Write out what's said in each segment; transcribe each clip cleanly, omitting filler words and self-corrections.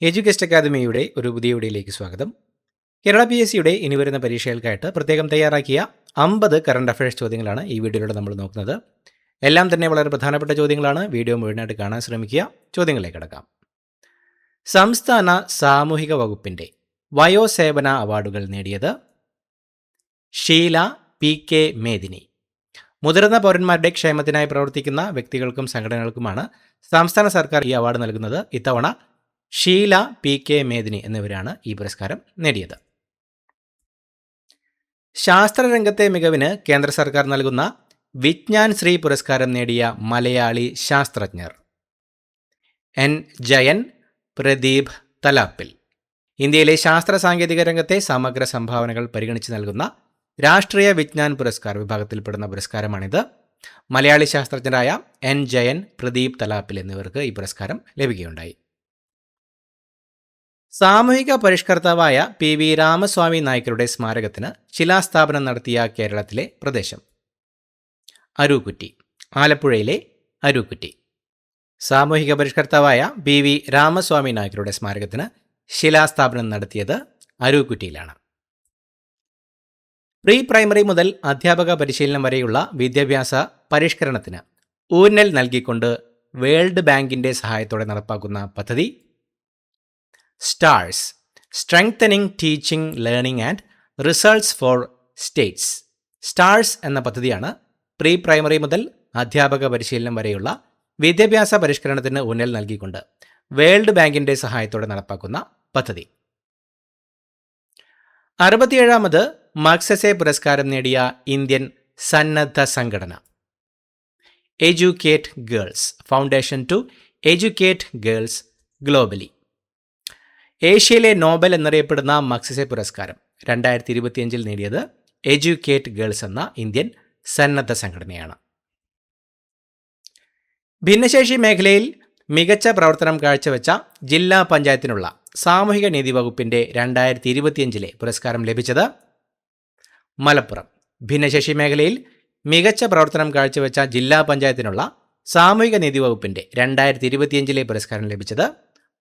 എഡ്യൂക്കേസ്റ്റ് അക്കാദമിയുടെ ഒരു പുതിയ വീഡിയോയിലേക്ക് സ്വാഗതം. കേരള PSCയുടെ ഇനി വരുന്ന പരീക്ഷകൾക്കായിട്ട് പ്രത്യേകം തയ്യാറാക്കിയ 50 കറണ്ട് അഫയേഴ്സ് ചോദ്യങ്ങളാണ് ഈ വീഡിയോയിലൂടെ നമ്മൾ നോക്കുന്നത്. എല്ലാം തന്നെ വളരെ പ്രധാനപ്പെട്ട ചോദ്യങ്ങളാണ്. വീഡിയോ മുഴുവനായിട്ട് കാണാൻ ശ്രമിക്കുക. ചോദ്യങ്ങളിലേക്ക് കടക്കാം. സംസ്ഥാന സാമൂഹിക വകുപ്പിൻ്റെ വയോസേവന അവാർഡുകൾ നേടിയത് ഷീല PK മേദിനി. മുതിർന്ന പൗരന്മാരുടെ ക്ഷേമത്തിനായി പ്രവർത്തിക്കുന്ന വ്യക്തികൾക്കും സംഘടനകൾക്കുമാണ് സംസ്ഥാന സർക്കാർ ഈ അവാർഡ് നൽകുന്നത്. ഇത്തവണ ഷീല PK മേദിനി എന്നിവരാണ് ഈ പുരസ്കാരം നേടിയത്. ശാസ്ത്രരംഗത്തെ മികവിന് കേന്ദ്ര സർക്കാർ നൽകുന്ന വിജ്ഞാൻ ശ്രീ പുരസ്കാരം നേടിയ മലയാളി ശാസ്ത്രജ്ഞർ N. ജയൻ, പ്രദീപ് തലാപ്പിൽ. ഇന്ത്യയിലെ ശാസ്ത്ര സാങ്കേതിക രംഗത്തെ സമഗ്ര സംഭാവനകൾ പരിഗണിച്ച് നൽകുന്ന രാഷ്ട്രീയ വിജ്ഞാൻ പുരസ്കാർ വിഭാഗത്തിൽപ്പെടുന്ന പുരസ്കാരമാണിത്. മലയാളി ശാസ്ത്രജ്ഞരായ N. ജയൻ, പ്രദീപ് തലാപ്പിൽ എന്നിവർക്ക് ഈ പുരസ്കാരം ലഭിക്കുകയുണ്ടായി. സാമൂഹിക പരിഷ്കർത്താവായ PV രാമസ്വാമി നായ്ക്കരുടെ സ്മാരകത്തിന് ശിലാസ്ഥാപനം നടത്തിയ കേരളത്തിലെ പ്രദേശം അരൂക്കുറ്റി, ആലപ്പുഴയിലെ അരൂക്കുറ്റി. സാമൂഹിക പരിഷ്കർത്താവായ PV രാമസ്വാമി നായ്ക്കരുടെ സ്മാരകത്തിന് ശിലാസ്ഥാപനം നടത്തിയത് അരൂക്കുറ്റിയിലാണ്. പ്രീ പ്രൈമറി മുതൽ അധ്യാപക പരിശീലനം വരെയുള്ള വിദ്യാഭ്യാസ പരിഷ്കരണത്തിന് ഊന്നൽ നൽകിക്കൊണ്ട് വേൾഡ് ബാങ്കിൻ്റെ സഹായത്തോടെ നടപ്പാക്കുന്ന പദ്ധതി STARS, strengthening teaching learning and results for states. STARS എന്ന പദ്ധതിയാണ് പ്രീ പ്രൈമറി മുതൽ അധ്യാപക പരിശീലനം വരെയുള്ള വിദ്യാഭ്യാസ പരിഷ്കരണത്തിന് ഊന്നൽ നൽകിക്കൊണ്ട് വേൾഡ് ബാങ്കിൻ്റെ സഹായത്തോടെ നടപ്പാക്കുന്ന പദ്ധതി. 67ാമത് മഗ്സസെ പുരസ്കാരം നേടിയ ഇന്ത്യൻ സന്നദ്ധ സംഘടന Educate Girls, Foundation to Educate Girls Globally. ഏഷ്യയിലെ നോബൽ എന്നറിയപ്പെടുന്ന മഗ്സസെ പുരസ്കാരം 2025 നേടിയത് എഡ്യൂക്കേറ്റ് ഗേൾസ് എന്ന ഇന്ത്യൻ സന്നദ്ധ സംഘടനയാണ്. ഭിന്നശേഷി മേഖലയിൽ മികച്ച പ്രവർത്തനം കാഴ്ചവെച്ച ജില്ലാ പഞ്ചായത്തിനുള്ള സാമൂഹിക നീതി വകുപ്പിൻ്റെ 2025 പുരസ്കാരം ലഭിച്ചത് മലപ്പുറം. ഭിന്നശേഷി മേഖലയിൽ മികച്ച പ്രവർത്തനം കാഴ്ചവെച്ച ജില്ലാ പഞ്ചായത്തിനുള്ള സാമൂഹിക നീതി വകുപ്പിൻ്റെ 2025 പുരസ്കാരം ലഭിച്ചത്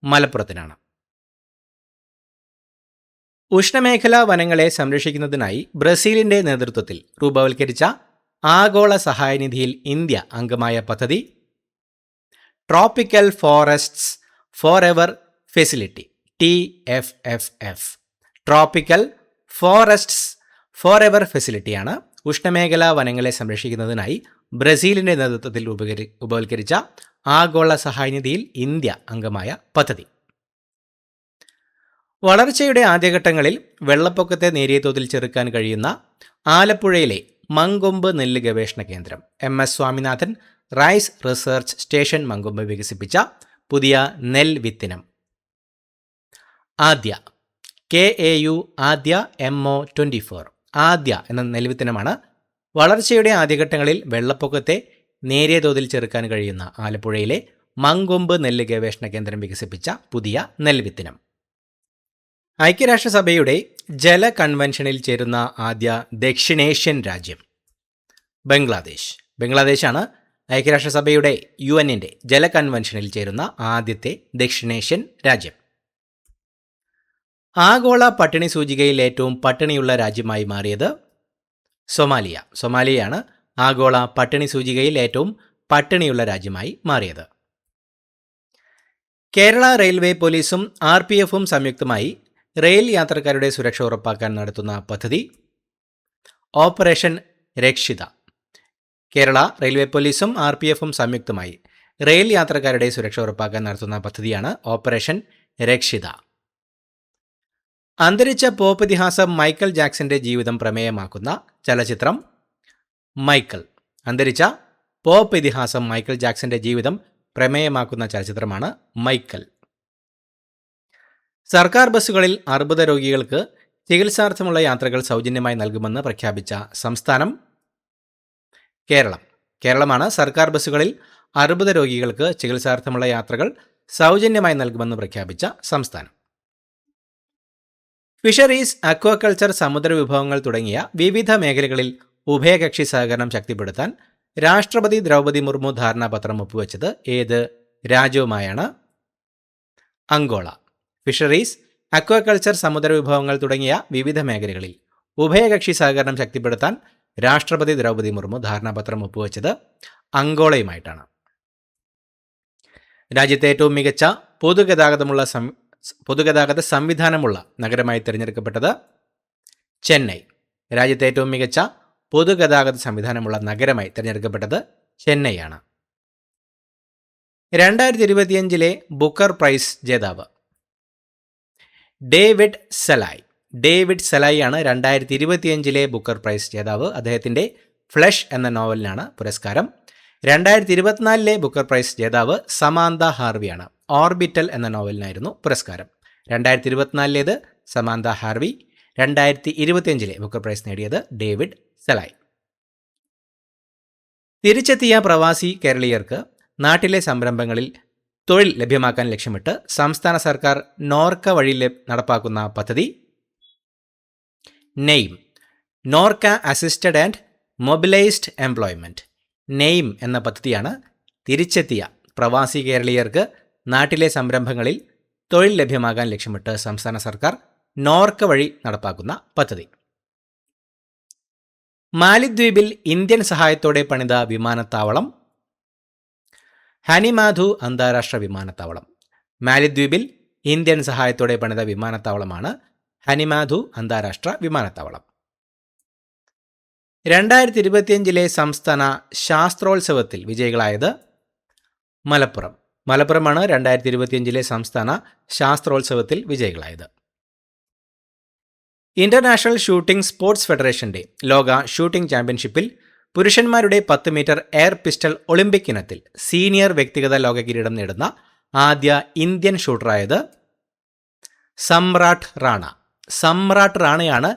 മലപ്പുറത്തിനാണ്. ഉഷ്ണമേഖലാ വനങ്ങളെ സംരക്ഷിക്കുന്നതിനായി ബ്രസീലിൻ്റെ നേതൃത്വത്തിൽ രൂപവൽക്കരിച്ച ആഗോള സഹായനിധിയിൽ ഇന്ത്യ അംഗമായ പദ്ധതി tropical forests forever facility TFFF. Tropical forests forever ഫെസിലിറ്റിയാണ് ഉഷ്ണമേഖലാ വനങ്ങളെ സംരക്ഷിക്കുന്നതിനായി ബ്രസീലിൻ്റെ നേതൃത്വത്തിൽ രൂപവൽക്കരിച്ച ആഗോള സഹായനിധിയിൽ ഇന്ത്യ അംഗമായ പദ്ധതി. വളർച്ചയുടെ ആദ്യഘട്ടങ്ങളിൽ വെള്ളപ്പൊക്കത്തെ നേരിയ തോതിൽ ചെറുക്കാൻ കഴിയുന്ന ആലപ്പുഴയിലെ മങ്കൊമ്പ് നെല്ല് ഗവേഷണ കേന്ദ്രം MS Swaminathan rice research station Mankombu വികസിപ്പിച്ച പുതിയ നെൽ വിത്തിനം ആദ്യ KAU ആദ്യ MO24. ആദ്യ എന്ന നെൽവിത്തിനമാണ് വളർച്ചയുടെ ആദ്യഘട്ടങ്ങളിൽ വെള്ളപ്പൊക്കത്തെ നേരിയ തോതിൽ ചെറുക്കാൻ കഴിയുന്ന ആലപ്പുഴയിലെ മങ്കൊമ്പ് നെല്ല് ഗവേഷണ കേന്ദ്രം വികസിപ്പിച്ച പുതിയ നെൽവിത്തിനം. ഐക്യരാഷ്ട്രസഭയുടെ ജല കൺവെൻഷനിൽ ചേരുന്ന ആദ്യ ദക്ഷിണേഷ്യൻ രാജ്യം ബംഗ്ലാദേശ്. ബംഗ്ലാദേശാണ് ഐക്യരാഷ്ട്രസഭയുടെ UN-ന്റെ ജല കൺവെൻഷനിൽ ചേരുന്ന ആദ്യത്തെ ദക്ഷിണേഷ്യൻ രാജ്യം. ആഗോള പട്ടിണി സൂചികയിൽ ഏറ്റവും പട്ടിണിയുള്ള രാജ്യമായി മാറിയത് സൊമാലിയ. സൊമാലിയയാണ് ആഗോള പട്ടിണി സൂചികയിൽ ഏറ്റവും പട്ടിണിയുള്ള രാജ്യമായി മാറിയത്. കേരള റെയിൽവേ പോലീസും RPFും സംയുക്തമായി റെയിൽ യാത്രക്കാരുടെ സുരക്ഷ ഉറപ്പാക്കാൻ നടത്തുന്ന പദ്ധതി ഓപ്പറേഷൻ രക്ഷിത. കേരള റെയിൽവേ പോലീസും RPFും സംയുക്തമായി റെയിൽ യാത്രക്കാരുടെ സുരക്ഷ ഉറപ്പാക്കാൻ നടത്തുന്ന പദ്ധതിയാണ് ഓപ്പറേഷൻ രക്ഷിത. അന്തരിച്ച പോപ്പ് ഇതിഹാസം മൈക്കൽ ജാക്സന്റെ ജീവിതം പ്രമേയമാക്കുന്ന ചലച്ചിത്രം മൈക്കൽ. അന്തരിച്ച പോപ്പ് ഇതിഹാസം മൈക്കൽ ജാക്സന്റെ ജീവിതം പ്രമേയമാക്കുന്ന ചലച്ചിത്രമാണ് മൈക്കൽ. സർക്കാർ ബസ്സുകളിൽ അർബുദ രോഗികൾക്ക് ചികിത്സാർത്ഥമുള്ള യാത്രകൾ സൗജന്യമായി നൽകുമെന്ന് പ്രഖ്യാപിച്ച സംസ്ഥാനം കേരളം. കേരളമാണ് സർക്കാർ ബസ്സുകളിൽ അർബുദ രോഗികൾക്ക് ചികിത്സാർത്ഥമുള്ള യാത്രകൾ സൗജന്യമായി നൽകുമെന്ന് പ്രഖ്യാപിച്ച സംസ്ഥാനം. ഫിഷറീസ്, അക്വാകൾച്ചർ, സമുദ്ര വിഭവങ്ങൾ തുടങ്ങിയ വിവിധ മേഖലകളിൽ ഉഭയകക്ഷി സഹകരണം ശക്തിപ്പെടുത്താൻ രാഷ്ട്രപതി ദ്രൗപദി മുർമു ധാരണാപത്രം ഒപ്പുവെച്ചത് ഏത് രാജ്യവുമായാണ്? അങ്കോള. ഫിഷറീസ്, അക്വാകൾച്ചർ, സമുദ്ര വിഭവങ്ങൾ തുടങ്ങിയ വിവിധ മേഖലകളിൽ ഉഭയകക്ഷി സഹകരണം ശക്തിപ്പെടുത്താൻ രാഷ്ട്രപതി ദ്രൗപദി മുർമു ധാരണാപത്രം ഒപ്പുവെച്ചത് അങ്കോളയുമായിട്ടാണ്. രാജ്യത്തെ ഏറ്റവും മികച്ച പൊതുഗതാഗത സംവിധാനമുള്ള നഗരമായി തിരഞ്ഞെടുക്കപ്പെട്ടത് ചെന്നൈ. രാജ്യത്തെ ഏറ്റവും മികച്ച പൊതുഗതാഗത സംവിധാനമുള്ള നഗരമായി തിരഞ്ഞെടുക്കപ്പെട്ടത് ചെന്നൈയാണ്. 2025 ബുക്കർ പ്രൈസ് ജേതാവ് ഡേവിഡ് സലായി ആണ് 2025 ബുക്കർ പ്രൈസ് ജേതാവ്. അദ്ദേഹത്തിൻ്റെ ഫ്ലഷ് എന്ന നോവലിനാണ് പുരസ്കാരം. 2024 ബുക്കർ പ്രൈസ് ജേതാവ് സമാന്ത ഹാർവിയാണ്. ഓർബിറ്റൽ എന്ന നോവലിനായിരുന്നു പുരസ്കാരം. 2024 സമാന്ത ഹാർവി, 2025 ബുക്കർ പ്രൈസ് നേടിയത് ഡേവിഡ് സലായി. തിരിച്ചെത്തിയ പ്രവാസി കേരളീയർക്ക് നാട്ടിലെ സംരംഭങ്ങളിൽ തൊഴിൽ ലഭ്യമാക്കാൻ ലക്ഷ്യമിട്ട് സംസ്ഥാന സർക്കാർ നോർക്ക വഴി നടപ്പാക്കുന്ന പദ്ധതി name, Norka assisted and mobilised employment. Name എന്ന പദ്ധതിയാണ് തിരിച്ചെത്തിയ പ്രവാസി കേരളീയർക്ക് നാട്ടിലെ സംരംഭങ്ങളിൽ തൊഴിൽ ലഭ്യമാകാൻ ലക്ഷ്യമിട്ട് സംസ്ഥാന സർക്കാർ നോർക്ക വഴി നടപ്പാക്കുന്ന പദ്ധതി. മാലിദ്വീപിൽ ഇന്ത്യൻ സഹായത്തോടെ പണിത വിമാനത്താവളം ഹനിമാധു അന്താരാഷ്ട്ര വിമാനത്താവളം. മാലിദ്വീപിൽ ഇന്ത്യൻ സഹായത്തോടെ പണിത വിമാനത്താവളമാണ് ഹനിമാധു അന്താരാഷ്ട്ര വിമാനത്താവളം. 2025 സംസ്ഥാന ശാസ്ത്രോത്സവത്തിൽ വിജയികളായത് മലപ്പുറമാണ് 2025 സംസ്ഥാന ശാസ്ത്രോത്സവത്തിൽ വിജയികളായത്. ഇന്റർനാഷണൽ ഷൂട്ടിംഗ് സ്പോർട്സ് ഫെഡറേഷന്റെ ലോക ഷൂട്ടിംഗ് ചാമ്പ്യൻഷിപ്പിൽ പുരുഷന്മാരുടെ 10 മീറ്റർ എയർ പിസ്റ്റൾ ഒളിമ്പിക് ഇനത്തിൽ സീനിയർ വ്യക്തിഗത ലോക കിരീടം നേടുന്ന ആദ്യ ഇന്ത്യൻ ഷൂട്ടറായത് സമ്രാട്ട് റാണയാണ്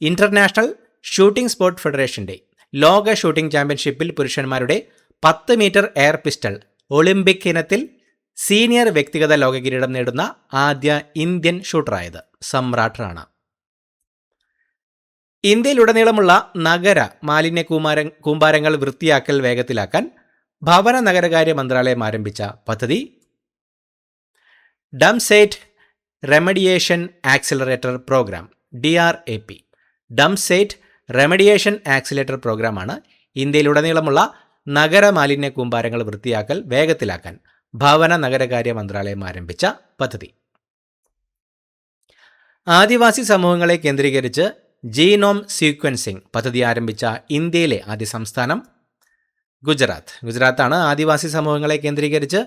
ഇന്റർനാഷണൽ ഷൂട്ടിംഗ് സ്പോർട്സ് ഫെഡറേഷന്റെ ലോക ഷൂട്ടിംഗ് ചാമ്പ്യൻഷിപ്പിൽ പുരുഷന്മാരുടെ 10 മീറ്റർ എയർ പിസ്റ്റൾ ഒളിമ്പിക് ഇനത്തിൽ സീനിയർ വ്യക്തിഗത ലോക കിരീടം നേടുന്ന ആദ്യ ഇന്ത്യൻ ഷൂട്ടറായത് സമ്രാട്ട് റാണ. ഇന്ത്യയിലുടനീളമുള്ള നഗര മാലിന്യ കൂമ്പാരങ്ങൾ വൃത്തിയാക്കൽ വേഗത്തിലാക്കാൻ ഭവന നഗരകാര്യ മന്ത്രാലയം ആരംഭിച്ച പദ്ധതി dumpsite remediation accelerator programme DRAP. Dumpsite remediation accelerator പ്രോഗ്രാമാണ് ഇന്ത്യയിലുടനീളമുള്ള നഗര മാലിന്യ കൂമ്പാരങ്ങൾ വൃത്തിയാക്കൽ വേഗത്തിലാക്കാൻ ഭവന നഗരകാര്യ മന്ത്രാലയം ആരംഭിച്ച പദ്ധതി. ആദിവാസി സമൂഹങ്ങളെ കേന്ദ്രീകരിച്ച് ജീനോം സീക്വൻസിംഗ് പദ്ധതി ആരംഭിച്ച ഇന്ത്യയിലെ ആദ്യ സംസ്ഥാനം ഗുജറാത്താണ്. ആദിവാസി സമൂഹങ്ങളെ കേന്ദ്രീകരിച്ച്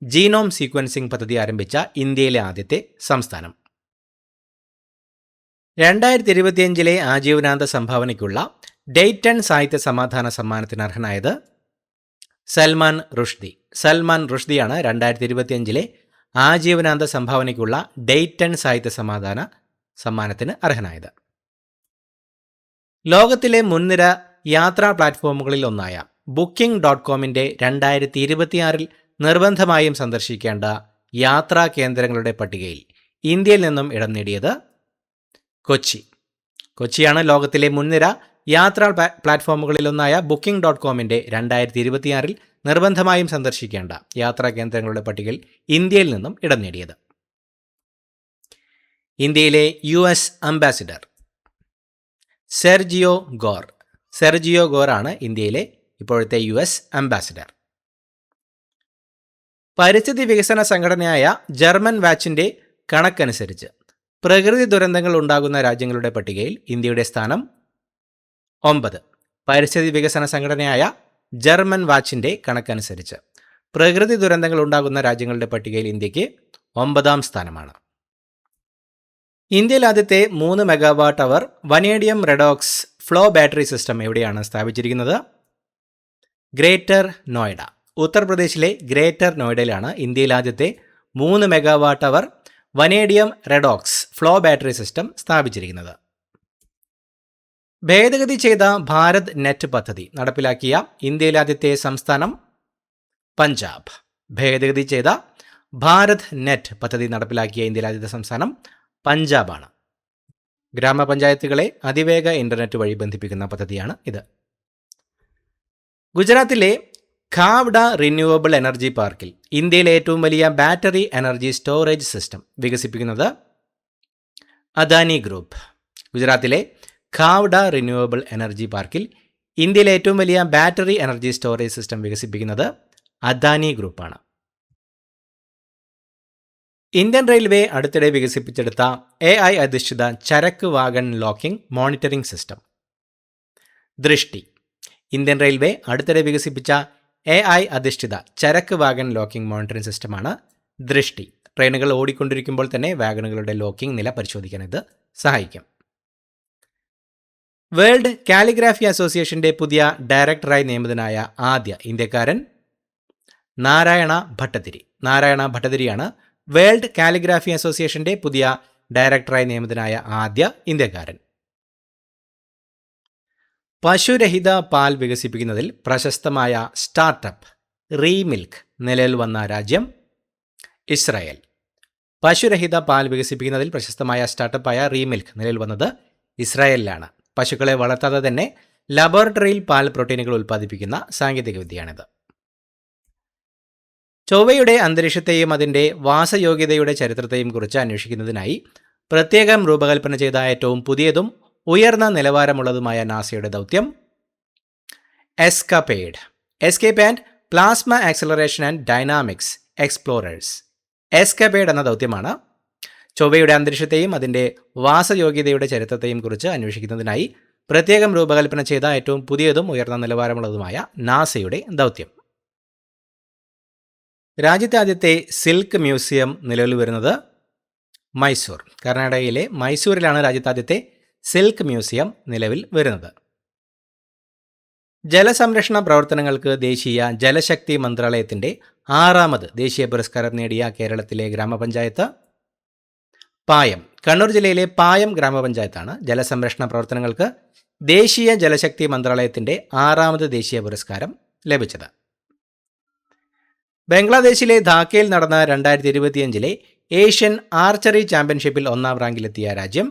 ജീനോം സീക്വൻസിംഗ് പദ്ധതി ആരംഭിച്ച ഇന്ത്യയിലെ ആദ്യത്തെ സംസ്ഥാനം. 2025 ആജീവനാന്ത സംഭാവനയ്ക്കുള്ള ഡെയ്റ്റൺ സാഹിത്യ സമാധാന സമ്മാനത്തിന് അർഹനായത് സൽമാൻ റുഷ്ദിയാണ് 2025 ആജീവനാന്ത സംഭാവനയ്ക്കുള്ള ഡെയ്റ്റൺ സാഹിത്യ സമാധാന സമ്മാനത്തിന് അർഹനായത്. ലോകത്തിലെ മുൻനിര യാത്രാ പ്ലാറ്റ്ഫോമുകളിൽ ഒന്നായ Booking.comന്റെ 2026 നിർബന്ധമായും സന്ദർശിക്കേണ്ട യാത്രാ കേന്ദ്രങ്ങളുടെ പട്ടികയിൽ ഇന്ത്യയിൽ നിന്നും ഇടം നേടിയത് കൊച്ചിയാണ്. ലോകത്തിലെ മുൻനിര യാത്രാ പ്ലാറ്റ്ഫോമുകളിലൊന്നായ Booking.comന്റെ 2026 നിർബന്ധമായും സന്ദർശിക്കേണ്ട യാത്രാ കേന്ദ്രങ്ങളുടെ പട്ടികയിൽ ഇന്ത്യയിൽ നിന്നും ഇടം നേടിയത്. ഇന്ത്യയിലെ US അംബാസിഡർ സെർജിയോ ഗോറാണ് ഇന്ത്യയിലെ ഇപ്പോഴത്തെ US അംബാസിഡർ. പരിസ്ഥിതി വികസന സംഘടനയായ ജർമ്മൻ വാച്ചിന്റെ കണക്കനുസരിച്ച് പ്രകൃതി ദുരന്തങ്ങൾ ഉണ്ടാകുന്ന രാജ്യങ്ങളുടെ പട്ടികയിൽ ഇന്ത്യയുടെ സ്ഥാനം 9. പരിസ്ഥിതി വികസന സംഘടനയായ ജർമ്മൻ വാച്ചിന്റെ കണക്കനുസരിച്ച് പ്രകൃതി ദുരന്തങ്ങൾ ഉണ്ടാകുന്ന രാജ്യങ്ങളുടെ പട്ടികയിൽ ഇന്ത്യക്ക് 9ാം സ്ഥാനമാണ്. ഇന്ത്യയിൽ ആദ്യത്തെ 3 megawatt hour vanadium redox flow battery system എവിടെയാണ് സ്ഥാപിച്ചിരിക്കുന്നത്? ഗ്രേറ്റർ നോയിഡ. ഉത്തർപ്രദേശിലെ ഗ്രേറ്റർ നോയിഡയിലാണ് ഇന്ത്യയിൽ ആദ്യത്തെ 3 megawatt hour vanadium redox flow battery system സ്ഥാപിച്ചിരിക്കുന്നത്. ഭേദഗതി ചെയ്ത ഭാരത് നെറ്റ് പദ്ധതി നടപ്പിലാക്കിയ ഇന്ത്യയിലെ ആദ്യത്തെ സംസ്ഥാനം പഞ്ചാബ്. ഭേദഗതി ചെയ്ത ഭാരത് നെറ്റ് പദ്ധതി നടപ്പിലാക്കിയ ഇന്ത്യയിലെ ആദ്യത്തെ സംസ്ഥാനം പഞ്ചാബാണ്. ഗ്രാമപഞ്ചായത്തുകളെ അതിവേഗ ഇന്റർനെറ്റ് വഴി ബന്ധിപ്പിക്കുന്ന പദ്ധതിയാണ് ഇത്. ഗുജറാത്തിലെ ഖാവ്ഡ റിന്യൂവബിൾ എനർജി പാർക്കിൽ ഇന്ത്യയിലെ ഏറ്റവും വലിയ ബാറ്ററി എനർജി സ്റ്റോറേജ് സിസ്റ്റം വികസിപ്പിക്കുന്നത് അദാനി ഗ്രൂപ്പ്. ഗുജറാത്തിലെ ഖാവ്ഡ റിന്യൂവബിൾ എനർജി പാർക്കിൽ ഇന്ത്യയിലെ ഏറ്റവും വലിയ ബാറ്ററി എനർജി സ്റ്റോറേജ് സിസ്റ്റം വികസിപ്പിക്കുന്നത് അദാനി ഗ്രൂപ്പാണ്. ഇന്ത്യൻ റെയിൽവേ അടുത്തിടെ വികസിപ്പിച്ചെടുത്ത AI അധിഷ്ഠിത ചരക്ക് വാഗൺ ലോക്കിംഗ് മോണിറ്ററിംഗ് സിസ്റ്റം ദൃഷ്ടി. ഇന്ത്യൻ റെയിൽവേ അടുത്തിടെ വികസിപ്പിച്ച AI അധിഷ്ഠിത ചരക്ക് വാഗൺ ലോക്കിംഗ് മോണിറ്ററിംഗ് സിസ്റ്റമാണ് ദൃഷ്ടി. ട്രെയിനുകൾ ഓടിക്കൊണ്ടിരിക്കുമ്പോൾ തന്നെ വാഗണുകളുടെ ലോക്കിംഗ് നില പരിശോധിക്കാൻ ഇത് സഹായിക്കും. വേൾഡ് കാലിഗ്രാഫി അസോസിയേഷന്റെ പുതിയ ഡയറക്ടറായി നിയമിതനായ ആദ്യ ഇന്ത്യക്കാരൻ നാരായണ ഭട്ടതിരി. നാരായണ ഭട്ടതിരിയാണ് വേൾഡ് കാലിഗ്രാഫി അസോസിയേഷന്റെ പുതിയ ഡയറക്ടറായി നിയമിതനായ ആദ്യ ഇന്ത്യക്കാരൻ. പശുരഹിത പാൽ വികസിപ്പിക്കുന്നതിൽ പ്രശസ്തമായ സ്റ്റാർട്ടപ്പ് റീമിൽക്ക് നിലവിൽ വന്ന രാജ്യം ഇസ്രായേൽ. പശുരഹിത പാൽ വികസിപ്പിക്കുന്നതിൽ പ്രശസ്തമായ സ്റ്റാർട്ടപ്പായ റീമിൽക്ക് നിലവിൽ വന്നത് ഇസ്രായേലിലാണ്. പശുക്കളെ വളർത്താതെ തന്നെ ലബോറട്ടറിയിൽ പാൽ പ്രോട്ടീനുകൾ ഉൽപ്പാദിപ്പിക്കുന്ന സാങ്കേതികവിദ്യയാണിത്. ചൊവ്വയുടെ അന്തരീക്ഷത്തെയും അതിൻ്റെ വാസയോഗ്യതയുടെ ചരിത്രത്തെയും കുറിച്ച് അന്വേഷിക്കുന്നതിനായി പ്രത്യേകം രൂപകൽപ്പന ചെയ്ത ഏറ്റവും പുതിയതും ഉയർന്ന നിലവാരമുള്ളതുമായ നാസയുടെ ദൗത്യം escapade. Escape and plasma acceleration and dynamics explorers. Escapade എന്ന ദൗത്യമാണ് ചൊവ്വയുടെ അന്തരീക്ഷത്തെയും അതിൻ്റെ വാസയോഗ്യതയുടെ ചരിത്രത്തെയും കുറിച്ച് അന്വേഷിക്കുന്നതിനായി പ്രത്യേകം രൂപകൽപ്പന ചെയ്ത ഏറ്റവും പുതിയതും ഉയർന്ന നിലവാരമുള്ളതുമായ നാസയുടെ ദൗത്യം. രാജ്യത്തെ ആദ്യത്തെ സിൽക്ക് മ്യൂസിയം നിലവിൽ വരുന്നത് മൈസൂർ. കർണാടകയിലെ മൈസൂരിലാണ് രാജ്യത്തെ ആദ്യത്തെ സിൽക്ക് മ്യൂസിയം നിലവിൽ വരുന്നത്. ജലസംരക്ഷണ പ്രവർത്തനങ്ങൾക്ക് ദേശീയ ജലശക്തി മന്ത്രാലയത്തിൻ്റെ 6ാമത് ദേശീയ പുരസ്കാരം നേടിയ കേരളത്തിലെ ഗ്രാമപഞ്ചായത്ത് പായം. കണ്ണൂർ ജില്ലയിലെ പായം ഗ്രാമപഞ്ചായത്താണ് ജലസംരക്ഷണ പ്രവർത്തനങ്ങൾക്ക് ദേശീയ ജലശക്തി മന്ത്രാലയത്തിൻ്റെ 6ാമത് ദേശീയ പുരസ്കാരം ലഭിച്ചത്. ബംഗ്ലാദേശിലെ ധാക്കയിൽ നടന്ന 2025 ഏഷ്യൻ ആർച്ചറി ചാമ്പ്യൻഷിപ്പിൽ 1ാം റാങ്കിലെത്തിയ രാജ്യം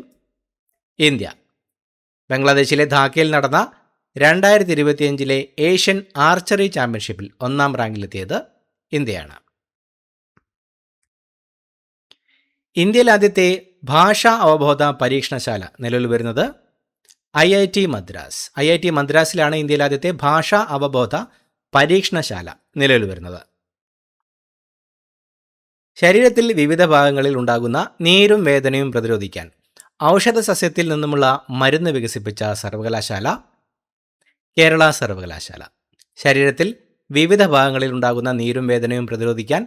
ഇന്ത്യ. ബംഗ്ലാദേശിലെ ധാക്കയിൽ നടന്ന 2025 ഏഷ്യൻ ആർച്ചറി ചാമ്പ്യൻഷിപ്പിൽ 1ാം റാങ്കിലെത്തിയത് ഇന്ത്യയാണ്. ഇന്ത്യയിൽ ആദ്യത്തെ ഭാഷാ അവബോധ പരീക്ഷണശാല നിലവിൽ വരുന്നത് IIT മദ്രാസ്. IIT മദ്രാസിലാണ് ഇന്ത്യയിൽ ആദ്യത്തെ ഭാഷാ അവബോധ പരീക്ഷണശാല നിലവിൽ വരുന്നത്. ശരീരത്തിൽ വിവിധ ഭാഗങ്ങളിൽ ഉണ്ടാകുന്ന നീരും വേദനയും പ്രതിരോധിക്കാൻ ഔഷധ സസ്യത്തിൽ നിന്നുമുള്ള മരുന്ന് വികസിപ്പിച്ച സർവകലാശാല കേരള സർവകലാശാല. ശരീരത്തിൽ വിവിധ ഭാഗങ്ങളിൽ ഉണ്ടാകുന്ന നീരും വേദനയും പ്രതിരോധിക്കാൻ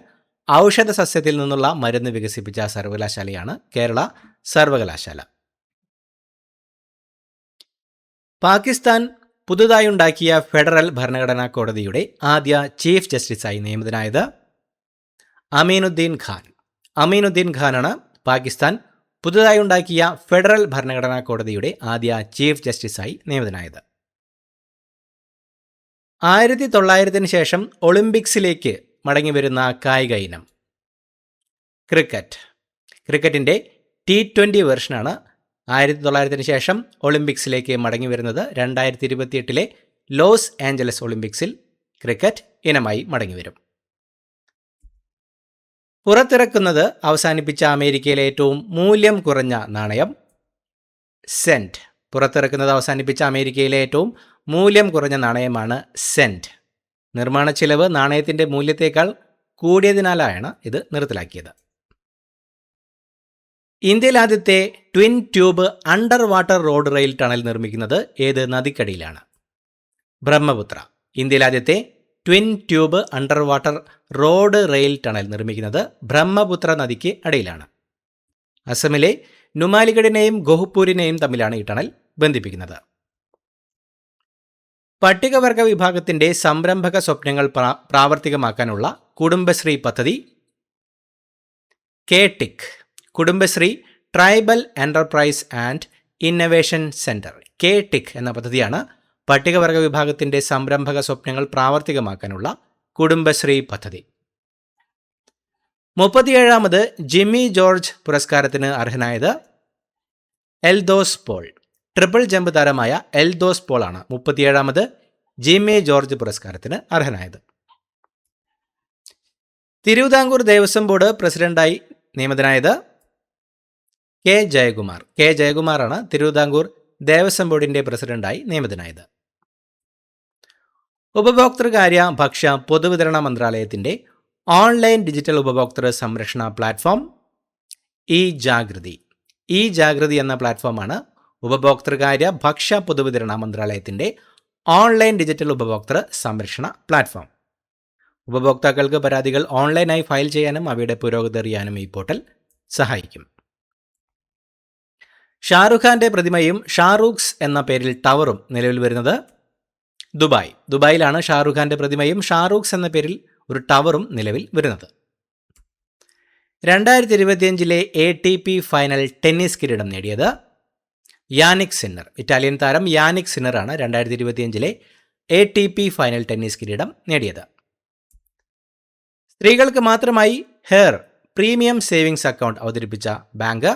ഔഷധ സസ്യത്തിൽ നിന്നുള്ള മരുന്ന് വികസിപ്പിച്ച സർവകലാശാലയാണ് കേരള സർവകലാശാല. പാകിസ്ഥാൻ പുതുതായുണ്ടാക്കിയ ഫെഡറൽ ഭരണഘടനാ കോടതിയുടെ ആദ്യ ചീഫ് ജസ്റ്റിസായി നിയമിതനായത് അമീനുദ്ദീൻ ഖാൻ. അമീനുദ്ദീൻ ഖാനാണ് പാകിസ്ഥാൻ പുതുതായുണ്ടാക്കിയ ഫെഡറൽ ഭരണഘടനാ കോടതിയുടെ ആദ്യ ചീഫ് ജസ്റ്റിസായി നിയമിതനായത്. 1900 ശേഷം ഒളിമ്പിക്സിലേക്ക് മടങ്ങിവരുന്ന കായിക ഇനം ക്രിക്കറ്റ്. ക്രിക്കറ്റിൻ്റെ T20 വെർഷനാണ് 1900 ശേഷം ഒളിമ്പിക്സിലേക്ക് മടങ്ങിവരുന്നത്. 2028 ലോസ് ആഞ്ചലസ് ഒളിമ്പിക്സിൽ ക്രിക്കറ്റ് ഇനമായി മടങ്ങിവരും. പുറത്തിറക്കുന്നത് അവസാനിപ്പിച്ച അമേരിക്കയിലെ ഏറ്റവും മൂല്യം കുറഞ്ഞ നാണയം സെന്റ്. പുറത്തിറക്കുന്നത് അവസാനിപ്പിച്ച അമേരിക്കയിലെ ഏറ്റവും മൂല്യം കുറഞ്ഞ നാണയമാണ് സെന്റ്. നിർമ്മാണ ചിലവ് നാണയത്തിൻ്റെ മൂല്യത്തേക്കാൾ കൂടിയതിനാലാണ് ഇത് നിർത്തലാക്കിയത്. ഇന്ത്യയിൽ ആദ്യത്തെ twin tube under water road rail tunnel നിർമ്മിക്കുന്നത് ഏത് നദിക്കടിയിലാണ്? ബ്രഹ്മപുത്ര. ഇന്ത്യയിൽ ആദ്യത്തെ twin tube under water road rail tunnel നിർമ്മിക്കുന്നത് ബ്രഹ്മപുത്ര നദിക്ക് അടിയിലാണ്. അസമിലെ നുമാലിഗഡിനെയും ഗോഹ്പൂരിനെയും തമ്മിലാണ് ഈ ടണൽ ബന്ധിപ്പിക്കുന്നത്. പട്ടികവർഗ വിഭാഗത്തിൻ്റെ സംരംഭക സ്വപ്നങ്ങൾ പ്രാവർത്തികമാക്കാനുള്ള കുടുംബശ്രീ പദ്ധതി KTIC. Kudumbashree tribal enterprise and innovation centre KTIC എന്ന പദ്ധതിയാണ് പട്ടികവർഗ വിഭാഗത്തിൻ്റെ സംരംഭക സ്വപ്നങ്ങൾ പ്രാവർത്തികമാക്കാനുള്ള കുടുംബശ്രീ പദ്ധതി. 37ാമത് ജിമ്മി ജോർജ് പുരസ്കാരത്തിന് അർഹനായത് എൽദോസ് പോൾ. ട്രിപ്പിൾ ജമ്പ് താരമായ എൽദോസ് പോളാണ് 37ാമത് ജിമ്മി ജോർജ് പുരസ്കാരത്തിന് അർഹനായത്. തിരുവിതാംകൂർ ദേവസ്വം ബോർഡ് പ്രസിഡന്റായി നിയമിതനായത് കെ ജയകുമാർ. കെ ജയകുമാറാണ് തിരുവിതാംകൂർ ദേവസ്വം ബോർഡിന്റെ പ്രസിഡന്റായി നിയമിതനായത്. ഉപഭോക്തൃകാര്യ ഭക്ഷ്യ പൊതുവിതരണ മന്ത്രാലയത്തിന്റെ ഓൺലൈൻ ഡിജിറ്റൽ ഉപഭോക്തൃ സംരക്ഷണ platform E Jagriti. E Jagriti എന്ന പ്ലാറ്റ്ഫോമാണ് ഉപഭോക്തൃകാര്യ ഭക്ഷ്യ പൊതുവിതരണ മന്ത്രാലയത്തിന്റെ ഓൺലൈൻ ഡിജിറ്റൽ ഉപഭോക്തൃ സംരക്ഷണ പ്ലാറ്റ്ഫോം. ഉപഭോക്താക്കൾക്ക് പരാതികൾ ഓൺലൈനായി ഫയൽ ചെയ്യാനും അവയുടെ പുരോഗതി അറിയാനും ഈ പോർട്ടൽ സഹായിക്കും. ഷാറുഖ് ഖാന്റെ പ്രതിമയും ഷാറൂഖ്സ് എന്ന പേരിൽ ടവറും നിലവിൽ വരുന്നത് ദുബായ്. ദുബായിലാണ് ഷാറുഖ് ഖാന്റെ പ്രതിമയും ഷാറൂഖ്സ് എന്ന പേരിൽ ഒരു ടവറും നിലവിൽ വരുന്നത്. 2025 ATP ഫൈനൽ ടെന്നീസ് കിരീടം നേടിയത് യാനിക് സിന്നർ. ഇറ്റാലിയൻ താരം യാനിക് സിന്നറാണ് 2025 ATP ഫൈനൽ ടെന്നീസ് കിരീടം നേടിയത്. സ്ത്രീകൾക്ക് മാത്രമായി ഹെയർ പ്രീമിയം സേവിങ്സ് അക്കൗണ്ട് അവതരിപ്പിച്ച bank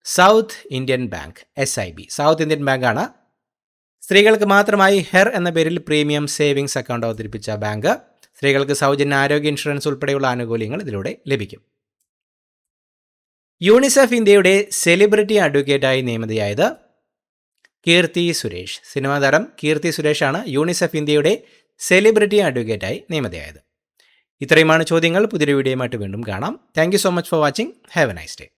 south Indian bank, SIB. South Indian ബാങ്കാണ് സ്ത്രീകൾക്ക് മാത്രമായി ഹെർ എന്ന പേരിൽ പ്രീമിയം സേവിങ്സ് അക്കൗണ്ട് അവതരിപ്പിച്ച ബാങ്ക്. സ്ത്രീകൾക്ക് സൗജന്യ ആരോഗ്യ ഇൻഷുറൻസ് ഉൾപ്പെടെയുള്ള ആനുകൂല്യങ്ങൾ ഇതിലൂടെ ലഭിക്കും. യൂണിസെഫ് ഇന്ത്യയുടെ സെലിബ്രിറ്റി അഡ്വക്കേറ്റായി നിയമിതയായത് കീർത്തി സുരേഷ്. സിനിമാ താരം കീർത്തി സുരേഷാണ് യൂണിസെഫ് ഇന്ത്യയുടെ സെലിബ്രിറ്റി അഡ്വക്കേറ്റായി നിയമിതയായത്. ഇത്രയുമാണ് ചോദ്യങ്ങൾ. പുതിയൊരു വീഡിയോയുമായിട്ട് വീണ്ടും കാണാം. Thank you so much for watching. Have A nice day.